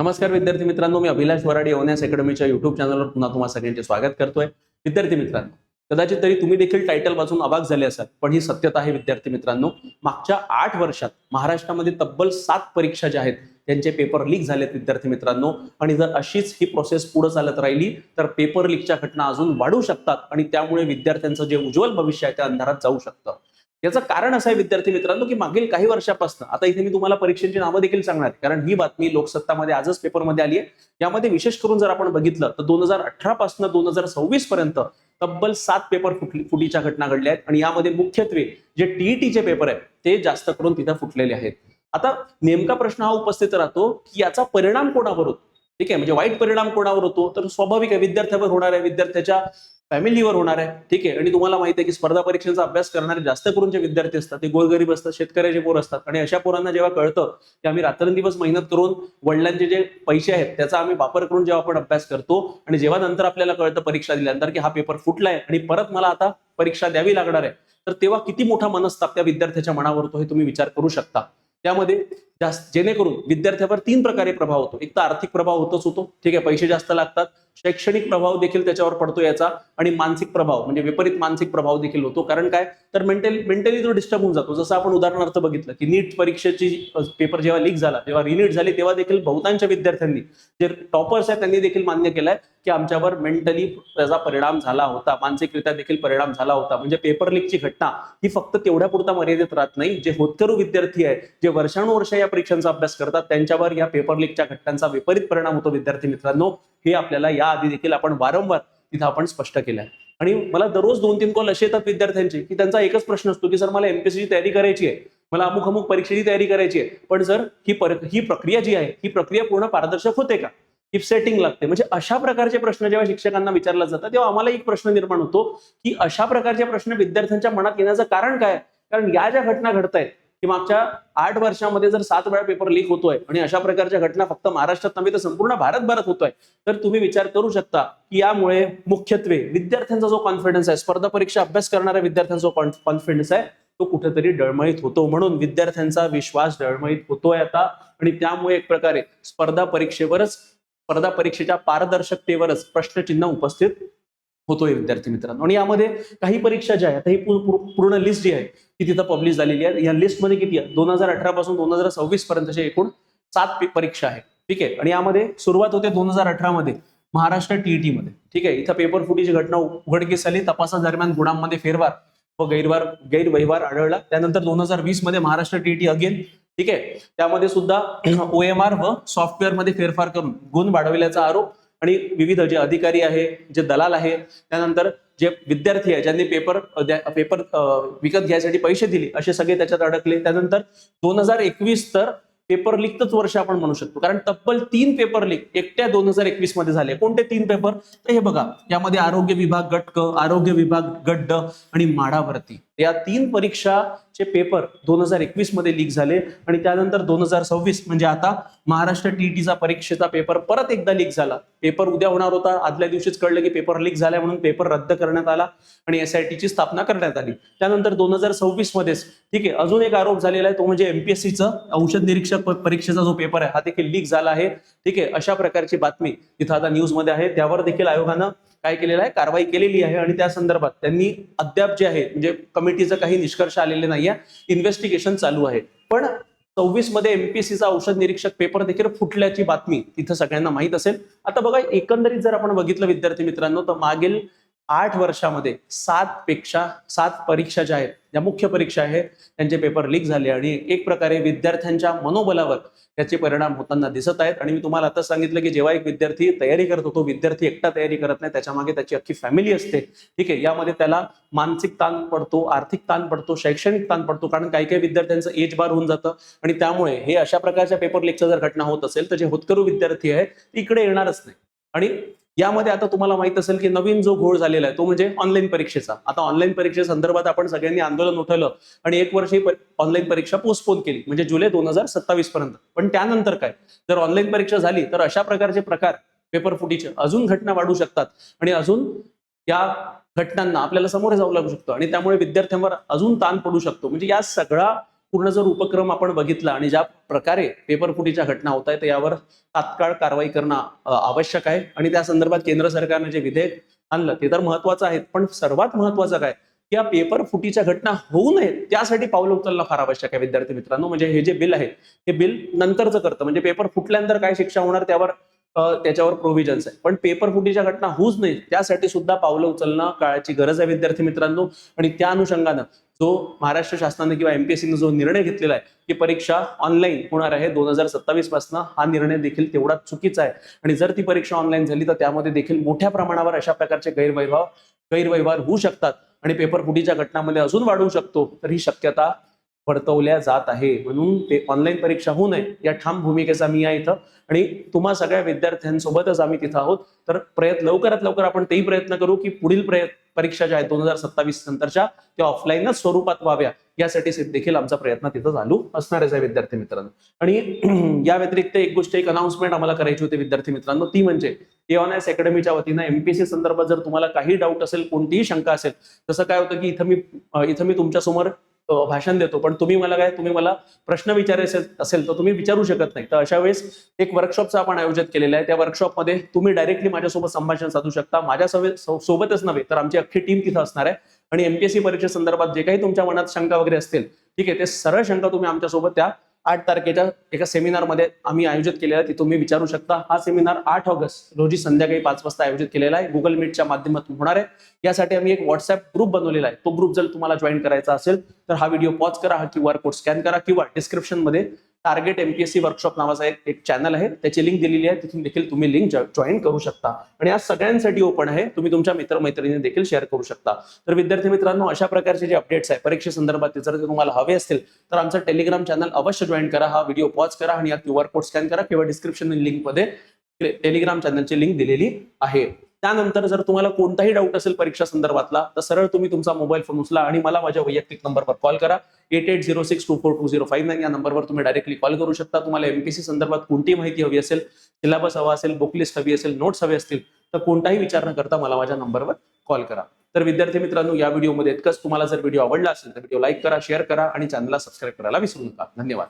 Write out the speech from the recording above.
नमस्कार विद्यार्थी मित्रांनो, मी अभिलाष वराडी ओनएस अकॅडमीच्या युट्यूब चॅनलवर पुन्हा तुम्हा सगळ्यांचे स्वागत करतोय. विद्यार्थी मित्रांनो, कदाचित तरी तुम्ही देखील टायटल वाचून अवाक झाले असाल, पण ही सत्यता आहे विद्यार्थी मित्रांनो. मागच्या 8 वर्षात महाराष्ट्रामध्ये तब्बल 7 परीक्षा ज्या आहेत त्यांचे पेपर लीक झालेत विद्यार्थी मित्रांनो. आणि जर अशीच ही प्रोसेस पुढे चालत राहिली तर पेपर लीकच्या घटना अजून वाढू शकतात आणि त्यामुळे विद्यार्थ्यांचं जे उज्ज्वल भविष्य आहे त्या अंधारात जाऊ शकतं. याचं कारण असं आहे विद्यार्थी मित्रांनो की मागील काही वर्षापासून, आता इथे मी तुम्हाला परीक्षेची नावं देखील सांगणार आहे, कारण ही बातमी लोकसत्तामध्ये आजच पेपरमध्ये आली आहे. यामध्ये विशेष करून जर आपण बघितलं तर 2018 पासून 2026 पर्यंत तब्बल 7 पेपर फुटीच्या घटना घडल्या आहेत आणि यामध्ये मुख्यत्वे जे टीईटीचे पेपर आहेत ते जास्त करून तिथे फुटलेले आहेत. आता नेमका प्रश्न हा उपस्थित राहतो की याचा परिणाम कोणावर होतो. ठीक आहे, म्हणजे वाईट परिणाम कोणावर होतो तर स्वाभाविक आहे विद्यार्थ्यावर होणार आहे, विद्यार्थ्याच्या फॅमिलीवर होणार आहे. ठीक आहे, आणि तुम्हाला माहिती आहे की स्पर्धा परीक्षेचा अभ्यास करणारे जास्त करून जे विद्यार्थी असतात ते गोरगरीब असतात, शेतकऱ्याचे पोर असतात. आणि अशा पोरांना जेव्हा कळतं की आम्ही रात्रंदिवस मेहनत करून वडिलांचे जे पैसे आहेत त्याचा आम्ही वापर करून जेव्हा आपण अभ्यास करतो आणि जेव्हा नंतर आपल्याला कळतं परीक्षा दिल्यानंतर की हा पेपर फुटलाय आणि परत मला आता परीक्षा द्यावी लागणार आहे, तर तेव्हा किती मोठा मनस्ताप त्या विद्यार्थ्याच्या मनावर होतो हे तुम्ही विचार करू शकता. त्यामध्ये जेणेकरून विद्यार्थ्यावर 3 प्रकारे प्रभाव होतो. एक तर आर्थिक प्रभाव होतो. ठीक आहे, पैसे जास्त लागतात. शैक्षणिक प्रभाव देखील त्याच्यावर पडतो याचा, आणि मानसिक प्रभाव म्हणजे विपरीत मानसिक प्रभाव देखील होतो. कारण काय तर मेंटली तो डिस्टर्ब होऊन जातो. जसं आपण उदाहरणार्थ बघितलं की नीट परीक्षेची पेपर जेव्हा लीक झाला, जेव्हा रिनीट झाली, तेव्हा देखील बहुतांश विद्यार्थ्यांनी, जे टॉपर्स आहेत त्यांनी देखील मान्य केलंय की आमच्यावर मेंटली त्याचा परिणाम झाला होता, मानसिकरित्या देखील परिणाम झाला होता. म्हणजे पेपर लीकची घटना ही फक्त तेवढ्या पुरता मर्यादित राहत नाही. जे होतकरू विद्यार्थी आहे, जे वर्षानुवर्ष या परीक्षांचा अभ्यास करतात, त्यांच्यावर या पेपर लीकच्या घटनांचा विपरीत परिणाम होतो विद्यार्थी मित्रांनो. हे आपल्याला याआधी देखील आपण वारंवार तिथं आपण स्पष्ट केलंय. आणि मला दररोज 2-3 कॉल असे येतात विद्यार्थ्यांचे की त्यांचा एकच प्रश्न असतो की सर मला एमपीएससीची तयारी करायची आहे, मला अमुक परीक्षेची तयारी करायची आहे, पण सर ही प्रक्रिया जी आहे ही प्रक्रिया पूर्ण पारदर्शक होते का, इफ सेटिंग लागते. म्हणजे अशा प्रकारचे प्रश्न जेव्हा शिक्षकांना विचारला जातात तेव्हा आम्हाला एक प्रश्न निर्माण होतो की अशा प्रकारचे प्रश्न विद्यार्थ्यांच्या मनात येण्याचं कारण काय. कारण या ज्या घटना घडतायत की मागच्या 8 वर्षामध्ये जर 7 वेळा पेपर लीक होतोय आणि अशा प्रकारच्या घटना फक्त महाराष्ट्रात नव्हे तर संपूर्ण भारतभरात होतोय, तर तुम्ही विचार करू शकता की यामुळे मुख्यत्वे विद्यार्थ्यांचा जो कॉन्फिडन्स आहे, स्पर्धा परीक्षा अभ्यास करणाऱ्या विद्यार्थ्यांचा जो कॉन्फिडन्स आहे तो कुठेतरी डळमळीत होतो. म्हणून विद्यार्थ्यांचा विश्वास डळमळीत होतोय आता, आणि त्यामुळे एक प्रकारे स्पर्धा परीक्षेच्या पारदर्शकतेवरच प्रश्नचिन्ह उपस्थित होतोय विद्यार्थी मित्रांनो. आणि यामध्ये काही परीक्षा ज्या आहेत, ही पूर्ण लिस्ट जी आहे ती तिथं पब्लिश झालेली आहे. या लिस्टमध्ये किती आहे, 2018 पासून 2026 पर्यंतचे एकूण 7 परीक्षा आहेत. ठीक आहे, आणि यामध्ये सुरुवात होते 2018 मध्ये महाराष्ट्र टीईटी मध्ये. ठीक आहे, इथं पेपर फुटीची घटना उघडकीस आली. तपासादरम्यान गुणांमध्ये फेरफार व गैरव्यवहार आढळला. त्यानंतर 2020 मध्ये महाराष्ट्र टीईटी अगेन. ठीक आहे, त्यामध्ये सुद्धा ओएमआर व सॉफ्टवेअर मध्ये फेरफार करून गुण वाढविल्याचा आरोप, आणि विविध जे अधिकारी आहे, जे दलाल आहे, त्यानंतर जे विद्यार्थी आहे ज्यांनी पेपर विकत घ्यायसाठी पैसे दिले, असे सगळे त्याच्यात अडकले. त्यानंतर 2021 तर पेपर लीकच वर्ष आपण म्हणू शकतो, कारण तब्बल 3 पेपर लीक एकट्या 2021 मध्ये झाले. कोणते 3 पेपर तर हे बघा, यामध्ये आरोग्य विभाग गट क, आरोग्य विभाग गट ड आणि माढा भरती, या 3 परीक्षाचे पेपर 2021 मध्ये लीक झाले. आणि त्यानंतर 2026 म्हणजे आता महाराष्ट्र टीईटीचा परीक्षेचा पेपर परत एकदा लीक झाला. पेपर उद्या होणार होता, आदल्या दिवशीच कळलं की पेपर लीक झालाय, म्हणून पेपर रद्द करण्यात आला आणि एसआयटीची स्थापना करण्यात आली. त्यानंतर 2026 मध्येच ठीक आहे अजून एक आरोप झालेला आहे, तो म्हणजे एमपीएससीचं औषध निरीक्षक परीक्षेचा जो पेपर आहे हा देखील लीक झाला आहे. ठीक आहे, अशा प्रकारची बातमी तिथं आता न्यूज मध्ये आहे. त्यावर देखील आयोगानं काय केलेलं आहे, कारवाई केलेली आहे. आणि त्या संदर्भात त्यांनी अद्याप जे आहे म्हणजे कमिटीचं काही निष्कर्ष आलेले नाहीये, इन्व्हेस्टिगेशन चालू आहे. पण 26 मध्ये एमपीएससीचा औषध निरीक्षक पेपर देखील फुटल्याची बातमी तिथं सगळ्यांना माहित असेल. आता बघा, एकंदरीत जर आपण बघितलं विद्यार्थी मित्रांनो, तर मागील 8 वर्षामध्ये 7 परीक्षा ज्या आहेत, ज्या मुख्य परीक्षा आहेत, त्यांचे पेपर लीक झाले आणि एक प्रकारे विद्यार्थ्यांच्या मनोबलावर त्याचे परिणाम होताना दिसत आहेत. आणि मी तुम्हाला आता सांगितलं की जेव्हा एक विद्यार्थी तयारी करतो, तो विद्यार्थी एकटा तयारी करत नाही, त्याच्या मागे त्याची अख्खी फॅमिली असते. ठीक आहे, यामध्ये त्याला मानसिक ताण पडतो, आर्थिक ताण पडतो, शैक्षणिक ताण पडतो, कारण काही काही विद्यार्थ्यांचं एज बार होऊन जातं. आणि त्यामुळे हे अशा प्रकारच्या पेपर लीकच्या जर घटना होत असेल तर जे होतकरू विद्यार्थी आहे इकडे येणारच नाही. आणि यामध्ये आता तुम्हाला माहित असेल की नवीन जो घोळ झालेला आहे तो म्हणजे ऑनलाईन परीक्षेचा. आता ऑनलाईन परीक्षेसंदर्भात आपण सगळ्यांनी आंदोलन उठवलं आणि 1 वर्ष ही ऑनलाईन परीक्षा पोस्टपोन केली, म्हणजे जुलै 2027 पर्यंत. पण त्यानंतर काय, जर ऑनलाईन परीक्षा झाली तर अशा प्रकारचे प्रकार पेपर फुटीचे अजून घटना वाढू शकतात आणि अजून या घटनांना आपल्याला सामोरे जावं लागू शकतं आणि त्यामुळे विद्यार्थ्यांवर अजून ताण पडू शकतो. म्हणजे या सगळ्या पूर्ण जर उपक्रम आपण बघितला आणि ज्या प्रकारे पेपर फुटीच्या घटना होत आहेत यावर तात्काळ कारवाई करणं आवश्यक आहे. आणि त्या संदर्भात केंद्र सरकारने जे विधेयक आणलं ते तर महत्वाचं आहे, पण सर्वात महत्वाचं काय की या पेपर फुटीच्या घटना होऊ नयेत त्यासाठी पावलं उचलणं फार आवश्यक आहे विद्यार्थी मित्रांनो. म्हणजे हे जे बिल आहे हे बिल नंतरचं करतं, म्हणजे पेपर फुटल्यानंतर काय शिक्षा होणार त्याच्यावर प्रोव्हिजन्स आहे, पण पेपर फुटीच्या घटना होऊच नाही त्यासाठी सुद्धा पावलं उचलणं काळाची गरज आहे विद्यार्थी मित्रांनो. आणि त्या अनुषंगानं जो महाराष्ट्र शासनाने किंवा एमपीएससीने जो निर्णय घेतलेला आहे की परीक्षा ऑनलाईन होणार आहे 2027 पासून, हा निर्णय देखील तेवढाच चुकीचा आहे. आणि जर ती परीक्षा ऑनलाईन झाली तर त्यामध्ये देखील मोठ्या प्रमाणावर अशा प्रकारचे गैरव्यवहार होऊ शकतात आणि पेपर फुटीच्या घटनांमध्ये अजून वाढू शकतो, तर ही शक्यता वर्तवल्या जात आहे. म्हणून ते ऑनलाईन परीक्षा होऊ नये या ठाम भूमिकेचा मी आहे इथं, आणि तुम्हा सगळ्या विद्यार्थ्यांसोबतच आम्ही तिथं आहोत. तर लवकरात लवकर आपण तेही प्रयत्न करू की पुढील परीक्षा ज्या आहेत 2027 नंतरच्या त्या ऑफलाईनच स्वरूपात व्हाव्या, यासाठी देखील आमचा प्रयत्न तिथं चालू असणारच आहे विद्यार्थी मित्रांनो. आणि या व्यतिरिक्त एक अनाउन्समेंट आम्हाला करायची होती विद्यार्थी मित्रांनो, ती म्हणजे एओनएस अकॅडमीच्या वतीनं एमपीएससी संदर्भात जर तुम्हाला काही डाऊट असेल, कोणतीही शंका असेल, तसं काय होतं की इथं मी तुमच्यासमोर भाषण देतो, पण तुम्ही मला प्रश्न विचारायचे असेल तर तुम्ही विचारू शकत नाही. तर अशा वेळेस एक वर्कशॉपचं आपण आयोजित केलेलं आहे. त्या वर्कशॉपमध्ये तुम्ही डायरेक्टली माझ्यासोबत संभाषण साधू शकता. माझ्या सोबतच नव्हे तर आमची अख्खी टीम तिथं असणार आहे. आणि एमपीएससी परीक्षेसंदर्भात जे काही तुमच्या मनात शंका वगैरे असतील, ठीक आहे, ते सरळ शंका तुम्ही आमच्यासोबत त्या 8 तारखेच्या एका सेमिनारमध्ये आम्ही आयोजित केलेला आहे, ती तुम्ही विचारू शकता. हा सेमिनार 8 ऑगस्ट रोजी संध्याकाळी 5 वाजता आयोजित केलेला आहे. गुगल मीटच्या माध्यमातून होणार आहे. यासाठी आम्ही एक व्हॉट्सअप ग्रुप बनवलेला आहे. तो ग्रुप जर तुम्हाला जॉईन करायचा असेल तर हा व्हिडिओ पॉज करा, हा QR कोड स्कॅन करा, किंवा डिस्क्रिप्शन मध्ये टार्गेट एमपीएससी वर्कशॉप नावाचा एक चॅनल आहे, त्याची लिंक दिलेली आहे, तिथून देखील तुम्ही लिंक जॉईन करू शकता. आणि आज सगळ्यांसाठी ओपन आहे, तुम्ही तुमच्या मित्रमैत्रिणींना देखील शेअर करू शकता. तर विद्यार्थी मित्रांनो, अशा प्रकारचे जे अपडेट्स आहे परीक्षेसंदर्भात जर तुम्हाला हवे असतील तर आमचं टेलिग्राम चॅनल अवश्य जॉईन करा. हा व्हिडिओ पॉज करा आणि या QR कोड स्कॅन करा, किंवा डिस्क्रिप्शन लिंक मध्ये टेलिग्राम चॅनलची लिंक दिलेली आहे. त्यानंतर जर तुम्हाला कोणताही डाऊट असेल परीक्षा संदर्भातला तर सरळ तुम्ही तुमचा मोबाईल फोन उचला आणि मला माझ्या वैयक्तिक नंबरवर कॉल करा. 8806242059 या नंबरवर तुम्ही डायरेक्टली कॉल करू शकता. तुम्हाला एमपीएससी संदर्भात कोणती माहिती हवी असेल, सिलेबस हवा असेल, बुक लिस्ट हवी असेल, नोट्स हवे असतील, तर कोणताही विचार न करता मला माझ्या नंबरवर कॉल करा. तर विद्यार्थी मित्रांनो, या व्हिडिओमध्ये इतकंच. तुम्हाला जर व्हिडिओ आवडला असेल तर व्हिडिओ लाईक करा, शेअर करा आणि चॅनलला सबस्क्राईब करायला विसरू नका. धन्यवाद.